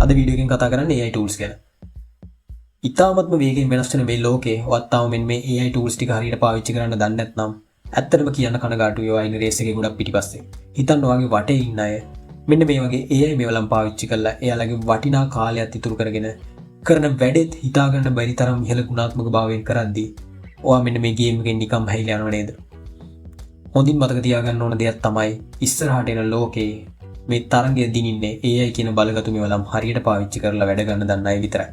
අද වීඩියෝ එකෙන් කතා කරන්නේ AI tools ගැන. ඉතාමත්ම වේගෙන් වෙනස් වෙන මේ ලෝකේ ඔයත් තාම මේ AI tools ටික හරියට පාවිච්චි කරන්න දන්නේ නැත්නම් ඇත්තටම කියන්න කනගාටුයි ඔය ඉන්නේ රේස් එකේ ගොඩක් පිටිපස්සේ. හිතන්න ඔයගේ වටේ ඉන්න අය මෙන්න මේ වගේ AI මේවලම් පාවිච්චි කරලා එයාලගේ වටිනා කාලයක් ඉතුරු කරගෙන කරන වැඩෙත් හිතා ගන්න බැරි තරම් ඉහළ ගුණාත්මක භාවයෙන් කරද්දී ඔයා මෙන්න මේ ගේම් එකෙන් නිකම් හැයිලා යනව නේද? හොඳින් මතක තියාගන්න ඕන දෙයක් තමයි ඉස්සරහට එන ලෝකේ මේ තරගය දිනින්නේ AI කියන බලගතු මේවලම් හරියට පාවිච්චි කරලා වැඩ ගන්න දන්න අය විතරයි.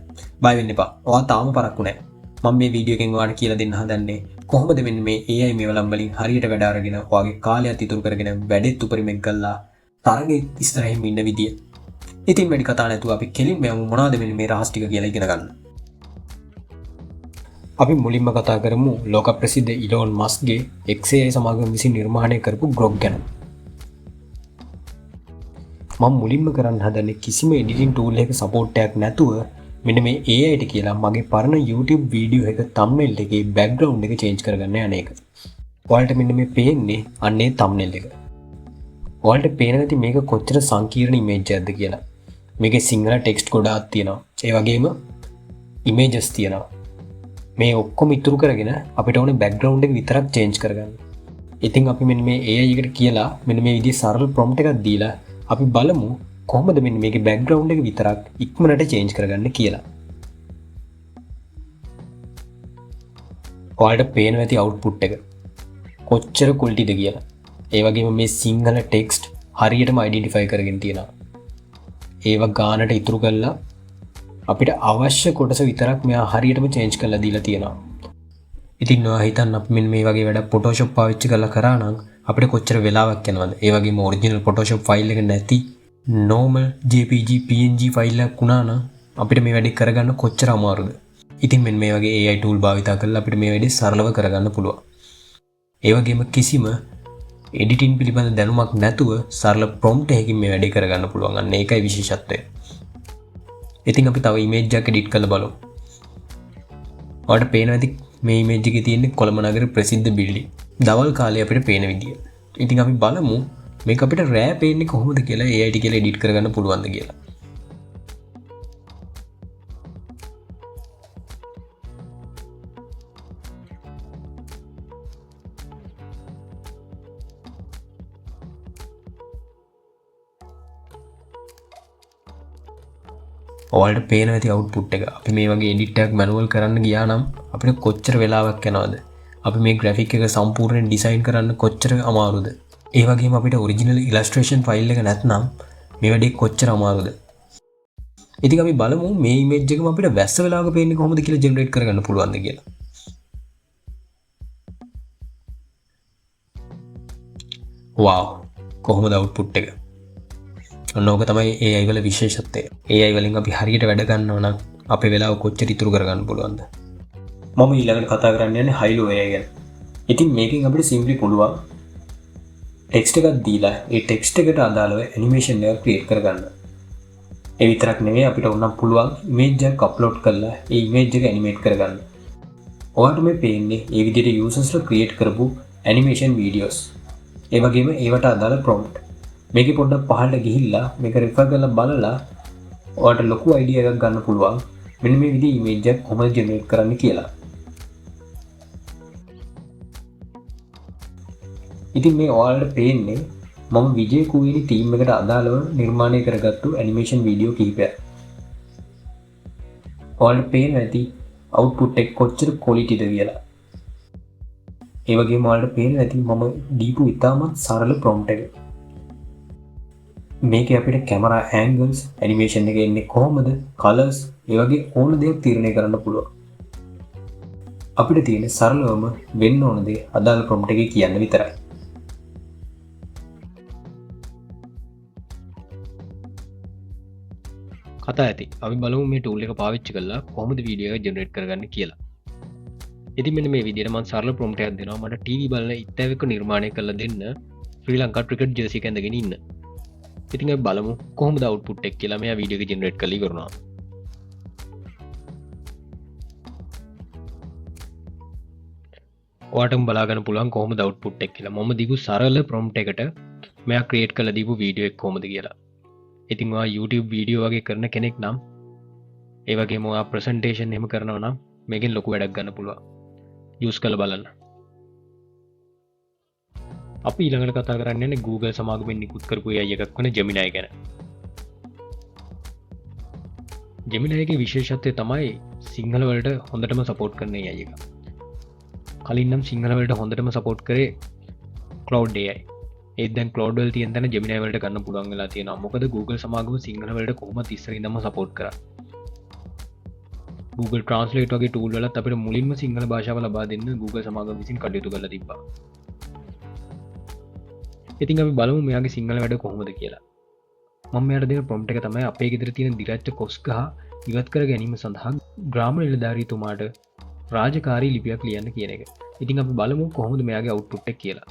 බය වෙන්න එපා. ඔයා තාම පරක්කු නැහැ. මම මේ වීඩියෝ එකෙන් ඔයාලට කියලා දෙන්න හදන්නේ කොහොමද මෙන්න මේ AI මේවලම් වලින් හරියට වැඩ අරගෙන ඔයාගේ කාලයත් ඉතුරු කරගෙන වැඩෙත් උපරිමයෙන් කළා තරගෙ ඉස්සරහින් ඉන්න විදිය. ඉතින් වැඩි කතා නැතුව අපි කෙලින්ම යමු මොනවද මෙන්න මේ රහස් ටික කියලා ඉගෙන ගන්න. අපි මුලින්ම කතා කරමු ලෝක ප්‍රසිද්ධ ඉලෝන් මස්ක්ගේ XAI සමාගම විසින් නිර්මාණය කරපු ග්‍රොක් ගැන. මම මුලින්ම කරන්න හදන්නේ කිසිම එඩිටින් ටූල් එකක සපෝට් එකක් නැතුව මෙන්න මේ AIට කියලා මගේ පරණ YouTube වීඩියෝ එක thumbnail එකේ background එක change කරගන්න යන එක. ඔයාලට මෙන්න මේ පේන්නේ අන්නේ thumbnail එක. ඔයාලට පේන නැති මේක කොච්චර සංකීර්ණ image එකක්ද කියලා. මේකේ සිංහල text ගොඩාක් තියෙනවා. ඒ වගේම images තියෙනවා. මේ ඔක්කොම ඉතුරු කරගෙන අපිට ඕනේ background එක විතරක් change කරගන්න. ඉතින් අපි මෙන්න මේ AI එකට කියලා මෙන්න මේ විදිහේ සරල prompt එකක් දීලා අපි බලමු කොහොමද මෙන්න මේකේ background එක විතරක් ඉක්මනට change කරගන්න කියලා. ඔයාලට පේනවා ඇති output එක කොච්චර qualityද කියලා. ඒ වගේම මේ සිංහල text හරියටම identify කරගෙන තියෙනවා. ඒව ගානට ඉතුරු කරලා අපිට අවශ්‍ය කොටස විතරක් මෙයා හරියටම change කරලා දීලා තියෙනවා. ඉතින් ඔයා හිතන්න අපි මෙන්න මේ වගේ වැඩ Photoshop පාවිච්චි කරලා කරා නම් අපිට කොච්චර වෙලාවක් යනවද? ඒ වගේම ඔරිජිනල් Photoshop ෆයිල් එක නැති normal JPG PNG ෆයිල් එකක් වුණා නම් අපිට මේ වැඩේ කරගන්න කොච්චර අමාරුද? ඉතින් මෙන්න මේ වගේ AI tool භාවිතා කරලා අපිට මේ වැඩේ සරලව කරගන්න පුළුවන්. ඒ වගේම කිසිම editing පිළිබඳ දැනුමක් නැතුව සරල prompt එකකින් මේ වැඩේ කරගන්න පුළුවන්. අන්න ඒකයි විශේෂත්වය. ඉතින් අපි තව image එකක් edit කරලා බලමු. ඔයාලට පේනවා ඇති මේ image එකේ තියෙන කොළඹ නගර ප්‍රසිද්ධ building. දවල් කාලේ අපිට පේන විදිය. ඉතින් අපි බලමු මේක අපිට රෑ පේන්නේ කොහොමද කියලා AI කියලා edit කරගන්න පුළුවන්ද කියලා. ඔයාලට පේනවා ඇති output එක. අපි මේ වගේ edit එකක් manual කරන්න ගියා නම් අපිට කොච්චර වෙලාවක් යනවද? අපි මේ graphic එක සම්පූර්ණයෙන් design කරන්න කොච්චර අමාරුද? ඒ වගේම අපිට original illustration file එක නැත්නම් මේ වැඩේ කොච්චර අමාරුද? ඉතින් අපි බලමු මේ image එකම අපිට වැස්ස වෙලාවක පේන්නේ කොහොමද කියලා generate කරගන්න පුළුවන්ද කියලා. wow කොහොමද output එක? ඔන්නෝක තමයි AI වල විශේෂත්වය. AI වලින් අපි හරියට වැඩ ගන්නවා නම් අපේ වෙලාව කොච්චර ඉතුරු කරගන්න පුළුවන්ද? මම ඊළඟට කතා කරන්න යන්නේ Hilo AI ගැන. ඉතින් මේකෙන් අපිට simply පුළුවන් ටෙක්ස්ට් එකක් දීලා ඒ ටෙක්ස්ට් එකට අදාළව ඇනිමේෂන් එකක් ක්‍රියේට් කරගන්න. ඒ විතරක් නෙවෙයි අපිට උනම් පුළුවන් ඉමේජ් එකක් අප්ලෝඩ් කරලා ඒ ඉමේජ් එක ඇනිමේට් කරගන්න. ඔයාලට මේ පේන්නේ ඒ විදිහට යූසර්ස්ලා ක්‍රියේට් කරපු ඇනිමේෂන් වීඩියෝස්. ඒ වගේම ඒවට අදාළ ප්‍රොම්ප්ට්. මේකේ පොඩ්ඩක් පහළට ගිහිල්ලා මේක රිෆර් කරලා බලලා ඔයාලට ලොකු අයිඩියා එකක් ගන්න පුළුවන් මෙන්න මේ විදිහේ ඉමේජ් එකක් කොහොමද ජෙනරේට් කරන්න කියලා. ඉතින් මේ ඔයාලට පේන්නේ මම විජේ කුවේනි ටීම් එකට අදාළව නිර්මාණය කරගත්තු ඇනිමේෂන් වීඩියෝ කිහිපයක්. ඔයාලට පේනවා ඇති output එක කොච්චර qualityද කියලා. ඒ වගේම ඔයාලට පේනවා ඇති මම දීපු ඉතාමත් සරල prompt එක. මේකේ අපිට camera angles, animation එක එන්නේ කොහොමද, colors, ඒ වගේ ඕන දෙයක් තීරණය කරන්න පුළුවන්. අපිට තියෙන සරලවම වෙන්න ඕන දේ අදාළ prompt එකේ කියන්න විතරයි. කතා ඇති අපි බලමු මේ ටූල් එක පාවිච්චි කරලා කොහොමද වීඩියෝ එක ජෙනරේට් කරගන්න කියලා. ඉතින් මෙන්න මේ විදිහට මම සරල ප්‍රොම්ප්ට් එකක් දෙනවා මට ටීවී බලන ඉත්තෑවෙක නිර්මාණය කරලා දෙන්න ශ්‍රී ලංකා ක්‍රිකට් ජර්සි එක ඇඳගෙන ඉන්න. ඉතින් අපි බලමු කොහොමද අවුට්පුට් එක කියලා මෙයා වීඩියෝ එක ජෙනරේට් කරලා ඉවරනවා. ඔයාටම බලා ගන්න පුළුවන් කොහොමද අවුට්පුට් එක කියලා. මම දීපු සරල ප්‍රොම්ප්ට් එකට මෙයා ක්‍රියේට් කරලා දීපු වීඩියෝ එක කොහොමද කියලා. ඉතින් ඔයා YouTube වීඩියෝ වගේ කරන කෙනෙක් නම් ඒ වගේම ඔයා ප්‍රසන්ටේෂන් එහෙම කරනවා නම් මේකෙන් ලොකු වැඩක් ගන්න පුළුවන්. යූස් කරලා බලන්න. අපි ඊළඟට කතා කරන්න යන්නේ Google සමාගමෙන් නිකුත් කරපු AI එකක් වන Gemini ගැන. Gemini එකේ විශේෂත්වය තමයි සිංහල වලට හොඳටම සපෝට් කරන AI එක. කලින් නම් සිංහල වලට හොඳටම සපෝට් කරේ Cloud AI. ඒත් දැන් Cloud වල තියෙන තැන Gemini වලට ගන්න පුළුවන් වෙලා තියෙනවා. මොකද Google සමාගම සිංහල වලට කොහොමද ඉස්සරින් ඉඳන්ම සපෝට් කරා. Google Translate වගේ tool වලත් අපිට මුලින්ම සිංහල භාෂාව ලබා දෙන්න Google සමාගම විසින් කටයුතු කරලා තිබ්බා. ඉතින් අපි බලමු මෙයාගේ සිංහල වැඩ කොහොමද කියලා. මම මෙයාට දෙන prompt එක තමයි අපේ ගෙදර තියෙන දිරච්ච කොස් ගහ ඉවත් කර ගැනීම සඳහා ග්‍රාම නිලධාරීතුමාට රාජකාරී ලිපියක් ලියන්න කියන එක. ඉතින් අපි බලමු කොහොමද මෙයාගේ output එක කියලා.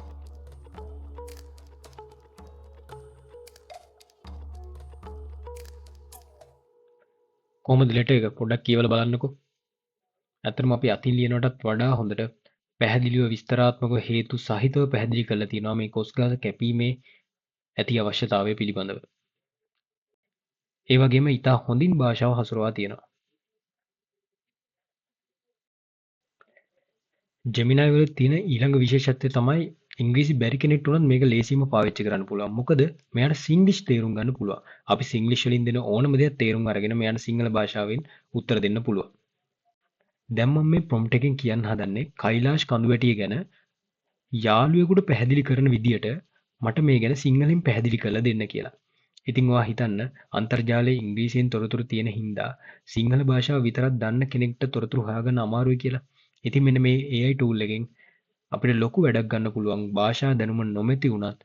කොහොමද letter එක පොඩ්ඩක් කියවලා බලන්නකෝ. ඇත්තටම අපි අතින් ලියනටත් වඩා හොඳට පැහැදිලිව විස්තරාත්මකව හේතු සහිතව පැහැදිලි කරලා තියෙනවා මේ කොස් ගහ කැපීමේ ඇති අවශ්‍යතාවය පිළිබඳව. ඒ වගේම ඉතා හොඳින් භාෂාව හසුරවා තියෙනවා. Gemini වල තියෙන ඊළඟ විශේෂත්වය තමයි ඉංග්‍රීසි බැරි කෙනෙක්ට උනත් මේක ලේසියෙන්ම පාවිච්චි කරන්න පුළුවන්. මොකද මෙයාට සිංග්ලිෂ් තේරුම් ගන්න පුළුවන්. අපි සිංග්ලිෂ් වලින් දෙන ඕනම දෙයක් තේරුම් අරගෙන මෙයාට සිංහල භාෂාවෙන් උත්තර දෙන්න පුළුවන්. දැන් මම මේ prompt එකෙන් කියන්න හදන්නේ කෛලාෂ් කඳුවැටිය ගැන යාළුවෙකුට පැහැදිලි කරන විදියට මට මේ ගැන සිංහලෙන් පැහැදිලි කරලා දෙන්න කියලා. ඉතින් ඔයා හිතන්න අන්තර්ජාලයේ ඉංග්‍රීසියෙන් තොරතුරු තියෙන හින්දා සිංහල භාෂාව විතරක් දන්න කෙනෙක්ට තොරතුරු හොයාගන්න අමාරුයි කියලා. ඉතින් මෙන්න මේ AI tool එකෙන් අපිට ලොකු වැඩක් ගන්න පුළුවන් භාෂා දැනුම නොමැති වුණත්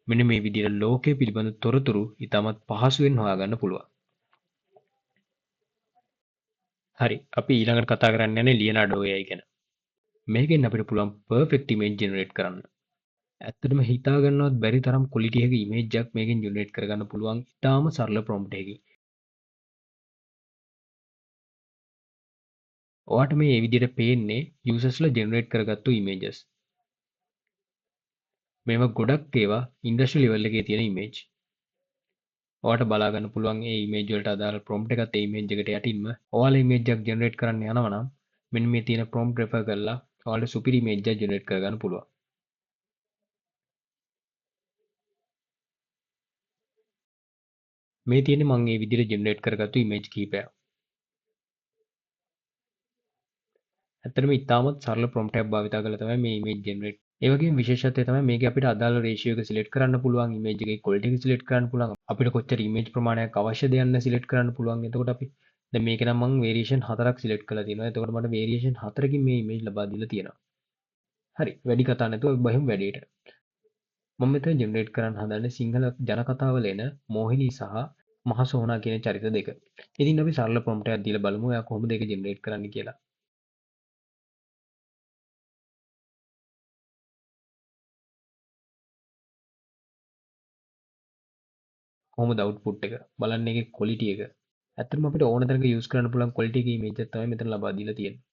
මෙන්න මේ විදිහට ලෝකයේ පිළිබඳ තොරතුරු ඉතාමත් පහසුවෙන් හොයාගන්න පුළුවන්. හරි අපි ඊළඟට කතා කරන්න යන්නේ ලියනාඩෝ AI ගැන. මේකෙන් අපිට පුළුවන් perfect image generate කරන්න. ඇත්තටම හිතා ගන්නවත් බැරි තරම් quality එක image එකක් මේකෙන් generate කරගන්න පුළුවන් ඉතාම සරල prompt එකකින්. ඔයාට මේ විදිහට පේන්නේ users ලා generate කරගත්තු images. මේවා ගොඩක් ඒවා industry level එකේ තියෙන image. ඔයාට බලා ගන්න පුළුවන් ඒ image වලට අදාළ prompt එකත් ඒ image එකට යටින්ම ඔයාලා image එකක් generate කරන්න යනවා නම් මෙන්න මේ තියෙන prompt refer කරලා ඔයාලට superior image එකක් generate කරගන්න පුළුවන්. මේ තියෙන්නේ මම මේ විදිහට generate කරගත්තු image කිහිපයක්. ඇත්තටම ඉතාමත් සරල prompt එකක් භාවිතා කරලා තමයි මේ image generate. ඒ වගේම විශේෂත්වය තමයි මේකේ අපිට අදාළ ratio එක select කරන්න පුළුවන්, image එකේ quality එක select කරන්න පුළුවන්. අපිට කොච්චර image ප්‍රමාණයක් අවශ්‍යද යන්න select කරන්න පුළුවන්. එතකොට අපි දැන් මේක නම් මම variation 4ක් select කරලා තියෙනවා. එතකොට මට variation 4කින් මේ image ලබා දීලා තියෙනවා. හරි. වැඩි කතා නැතුව අපි බහිමු වැඩේට. මම මෙතන generate කරන්න හදන්නේ සිංහල ජනකතාවල එන මෝහිනී සහ මහසෝනා කියන චරිත දෙක. ඉතින් අපි සරල prompt එකක් දීලා බලමු එයා කොහොමද ඒක generate කරන්න කියලා. කොහොමද output එක බලන්න එකේ quality එක. ඇත්තටම අපිට ඕන තැනක use කරන්න පුළුවන් quality එකේ image එක තමයි මෙතන ලබා දීලා තියෙන්නේ.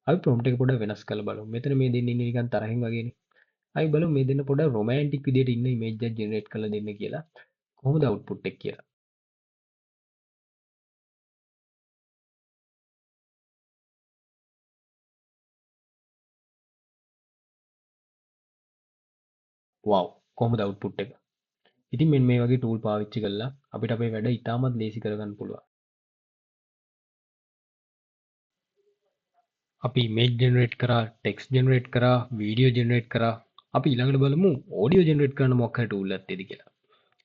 අපි prompt එක පොඩ්ඩක් වෙනස් කරලා බලමු. මෙතන මේ දෙන්නේ ඉන්නේ නිකන් තරහින් වගේනේ. අපි බලමු මේ දෙන්න පොඩ්ඩක් romantic විදියට ඉන්න image එකක් generate කරලා දෙන්න කියලා. කොහොමද output එක කියලා. wow කොහොමද output එක. ඉතින් මෙන්න මේ වගේ tool පාවිච්චි කරලා අපිට අපේ වැඩ ඉතාමත් ලේසි කරගන්න පුළුවන්. අපි image generate කරා, text generate කරා, video generate කරා. අපි ඊළඟට බලමු audio generate කරන්න මොකක් හරි tool එකක් තියෙද කියලා.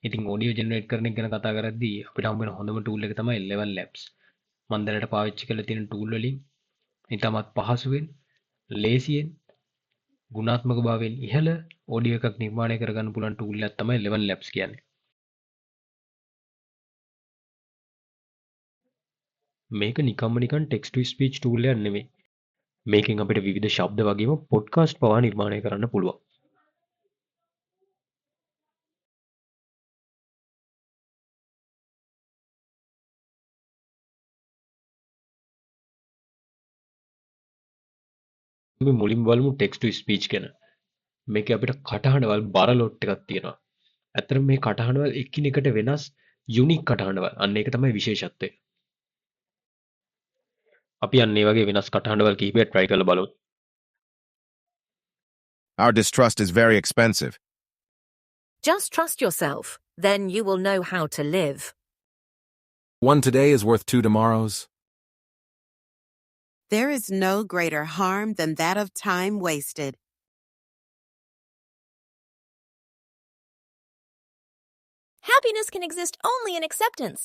ඉතින් audio generate කරන එක ගැන කතා කරද්දී අපිට හම්බ වෙන හොඳම tool එක තමයි Level Labs. මම දැනට පාවිච්චි කරලා තියෙන tool වලින් ඉතාමත් පහසුවෙන්, ලේසියෙන්, ගුණාත්මක භාවයෙන් ඉහළ audio එකක් නිර්මාණය කරගන්න පුළුවන් tool එකක් තමයි Level Labs කියන්නේ. මේක නිකම්ම නිකන් text to speech tool එකක් නෙමෙයි. මේකෙන් අපිට විවිධ ශබ්ද වගේම පොඩ්කාස්ට් පවා නිර්මාණය කරන්න පුළුවන්. අපි මුලින්ම බලමු ටෙක්ස්ට් ටු ස්පීච් ගැන. මේකේ අපිට කටහඬවල් බර ලොට් එකක් තියෙනවා. ඇත්තටම මේ කටහඬවල් එකිනෙකට වෙනස් යුනික් කටහඬවල්. අන්න ඒක තමයි විශේෂත්වය. අපි අන්න ඒ වගේ වෙනස් කටහඬවල් කිහිපයක් try කරලා බලමු. Our distrust is very expensive. Just trust yourself, then you will know how to live. One today is worth two tomorrows. There is no greater harm than that of time wasted. Happiness can exist only in acceptance.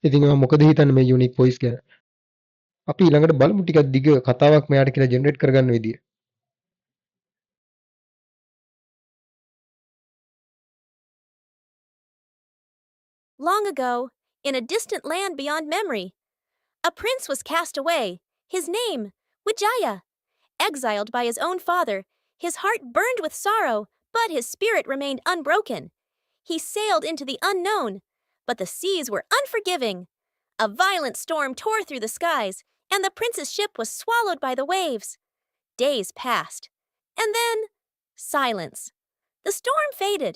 ඉතින් ඔයා මොකද හිතන්නේ මේ unique voice ගැන? අපි ඊළඟට බලමු ටිකක් දිග කතාවක් මෙයාට කියලා ජෙනරේට් කරගන්න විදිය. Long ago, in a distant land beyond memory, a prince was cast away, his name, Wijaya. Exiled by his own father, his heart burned with sorrow, but his spirit remained unbroken. He sailed into the unknown, but the seas were unforgiving. A violent storm tore through the skies, and the prince's ship was swallowed by the waves. Days passed, and then silence. The storm faded.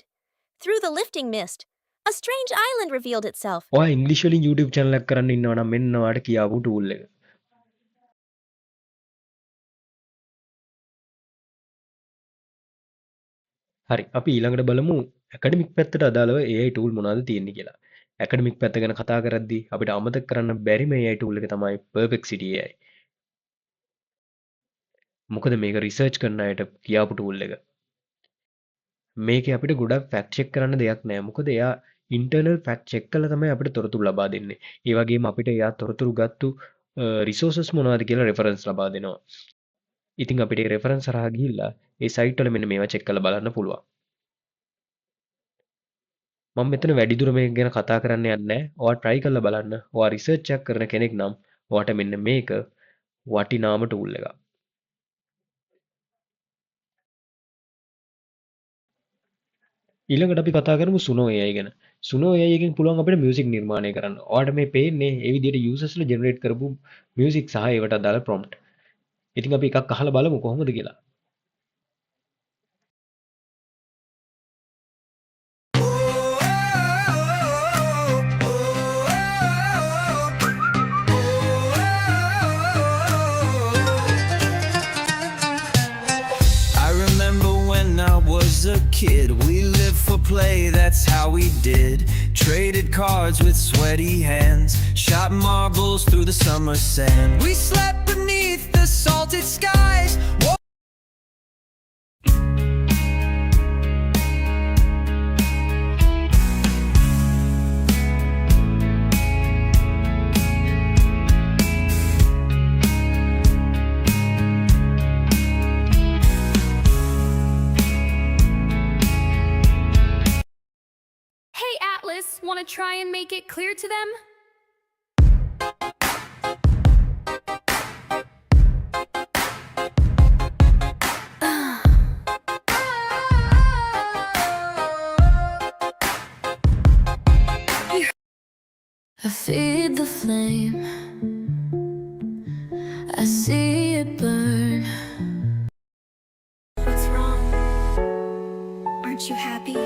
Through the lifting mist, a strange island revealed itself. ඔයා ඉංග්‍රීසි වලින් YouTube channel එකක් කරන්න ඉන්නවා නම් මෙන්න ඔයාලට කියාපු tool එක. හරි අපි ඊළඟට බලමු ඇකඩමික් පැත්තට අදාළව AI tool මොනවද තියෙන්නේ කියලා. ඇකඩමික් පැත්ත ගැන කතා කරද්දී අපිට අමතක කරන්න බැරිම AI tool එක තමයි Perplexity AI. මොකද මේක රිසර්ච් කරන අයට කියාපු tool එක. මේකේ අපිට ගොඩක් ෆැක්ට් චෙක් කරන්න දෙයක් නැහැ. මොකද එයා ඉන්ටර්නල් ෆැක්ට් චෙක් කරලා තමයි අපිට තොරතුරු ලබා දෙන්නේ. ඒ වගේම අපිට එයා තොරතුරු ගත්තු රිසෝසස් මොනවද කියලා රෙෆරන්ස් ලබා දෙනවා. ඉතින් අපිට ඒ රෙෆරන්ස් හරහා ගිහිල්ලා ඒ සයිට් වල මෙන්න මේවා චෙක් කරලා බලන්න පුළුවන්. මම මෙතන වැඩිදුර මේක ගැන කතා කරන්න යන්නේ නැහැ. ඔයා try කරලා බලන්න. ඔයා රිසර්ච් එකක් කරන කෙනෙක් නම් ඔයාට මෙන්න මේක වටිනාම tool එකක්. ඊළඟට අපි කතා කරමු Suno AI ගැන. Suno AI එකෙන් පුළුවන් අපිට music නිර්මාණය කරන්න. ඔයාලට මේ පේන්නේ ඒ විදිහට users ලා generate කරපු music සහ ඒවට අදාළ prompt. ඉතින් අපි එකක් අහලා බලමු කොහොමද කියලා. I remember when I was a kid, we lived for play, that's how we did. Traded cards with sweaty hands, shot marbles through the summer sand. We slept beneath the salted skies. Hey Atlas, wanna try and make it clear to them? I feed the flame, I see it burn. What's wrong? Aren't you happy?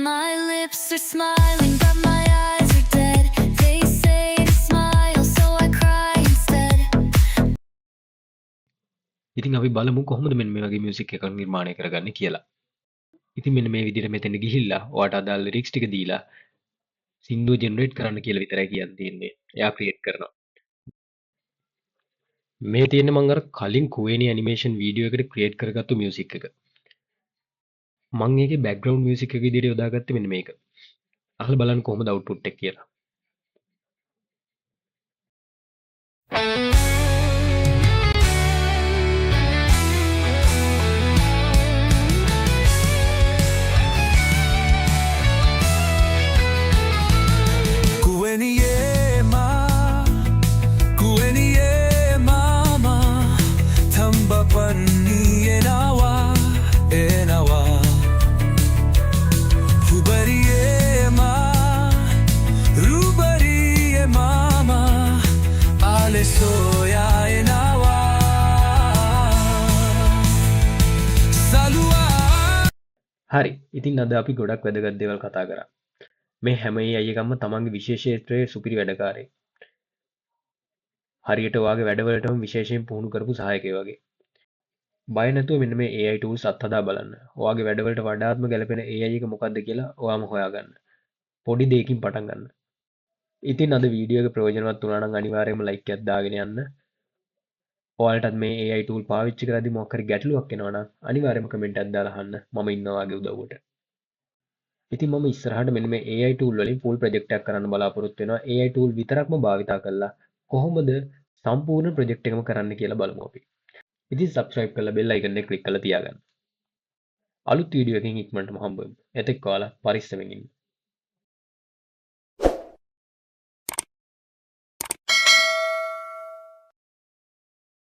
My lips are smiling, but my eyes are dead. They say to smile, so I cry instead. ඉතින් අපි බලමු කොහොමද මෙන්න මේ වගේ music එකක් නිර්මාණය කරගන්නේ කියලා. ඉතින් මෙන්න මේ විදිහට මෙතන ගිහිල්ලා ඔයාට අදාළ lyrics ටික දීලා සින්දුව generate කරන්න කියලා විතරයි කියන්න තියෙන්නේ. එයා create කරනවා. මේ තියෙන්නේ මම අර කලින් කුවේනි animation video එකට create කරගත්තු music එක. මම ඒකේ background music එක විදිහට යොදාගත්තේ මෙන්න මේක. අහලා බලන්න කොහොමද output එක කියලා. Kuweniye සෝයා එනවා සලුවා හරි ඉතින් අද අපි ගොඩක් වැදගත් දේවල් කතා කරා මේ හැම අයකම තමන්ගේ විශේෂත්‍රයේ සුපිරි වැඩකාරේ හරියට වාගේ වැඩවලටම විශේෂයෙන් පුහුණු කරපු සහයකය වගේ බය නැතුව මෙන්න මේ AI tools අත්හදා බලන්න ඔයාගේ වැඩවලට වඩාත්ම ගැලපෙන AI එක මොකක්ද කියලා ඔයාම හොයාගන්න පොඩි දෙයකින් පටන් ගන්න ඉතින් අද වීඩියෝ එක ප්‍රයෝජනවත් වුණා නම් අනිවාර්යයෙන්ම ලයික් එකක් දාගෙන යන්න ඔයාලටත් මේ AI tool පාවිච්චි කරද්දී මොකක් හරි ගැටලුවක් එනවා නම් අනිවාර්යයෙන්ම කමෙන්ට් එකක් දාලා අහන්න මම ඉන්නවා වගේ උදව්වට ඉතින් මම ඉස්සරහට මෙන්න මේ AI tool වලින් full project එකක් කරන්න බලාපොරොත්තු වෙනවා AI tool විතරක්ම භාවිතා කරලා කොහොමද සම්පූර්ණ project එකම කරන්න කියලා බලමු අපි ඉතින් subscribe කරලා bell icon එක click කරලා තියාගන්න අලුත් වීඩියෝ එකකින් ඉක්මනටම හම්බ වෙමු එතෙක් ඔයාලා පරිස්සමෙන් ඉන්න